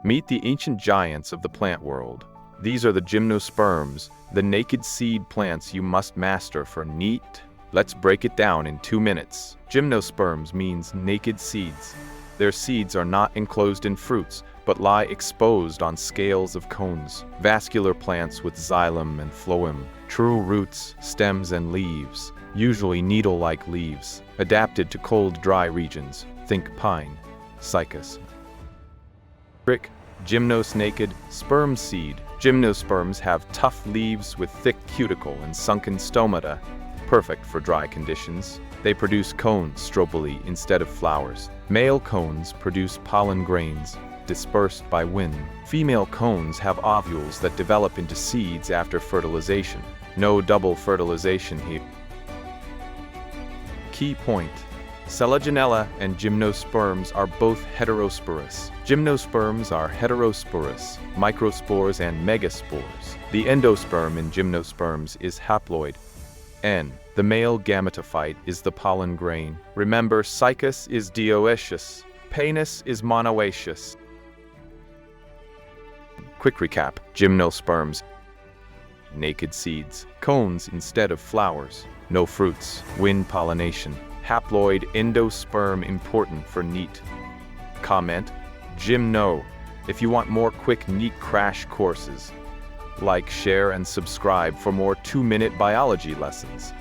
Meet the ancient giants of the plant world. These are the gymnosperms, the naked seed plants you must master for NEET. Let's break it down in 2 minutes. Gymnosperms means naked seeds. Their seeds are not enclosed in fruits, but lie exposed on scales of cones. Vascular plants with xylem and phloem, true roots, stems, and leaves, usually needle-like leaves, adapted to cold, dry regions. Think pine, cycas. Brick, gymnos naked, sperm seed. Gymnosperms have tough leaves with thick cuticle and sunken stomata, perfect for dry conditions. They produce cones stropily instead of flowers. Male cones produce pollen grains, dispersed by wind. Female cones have ovules that develop into seeds after fertilization. No double fertilization here. Key point: Selaginella and gymnosperms are both heterosporous. Gymnosperms are heterosporous, microspores and megaspores. The endosperm in gymnosperms is haploid. N. The male gametophyte is the pollen grain. Remember, cycas is dioecious, penis is monoecious. Quick recap: gymnosperms, naked seeds, cones instead of flowers, no fruits, wind pollination. Haploid endosperm important for NEET. Comment: Gymno. If you want more quick NEET crash courses, like, share, and subscribe for more 2-minute biology lessons.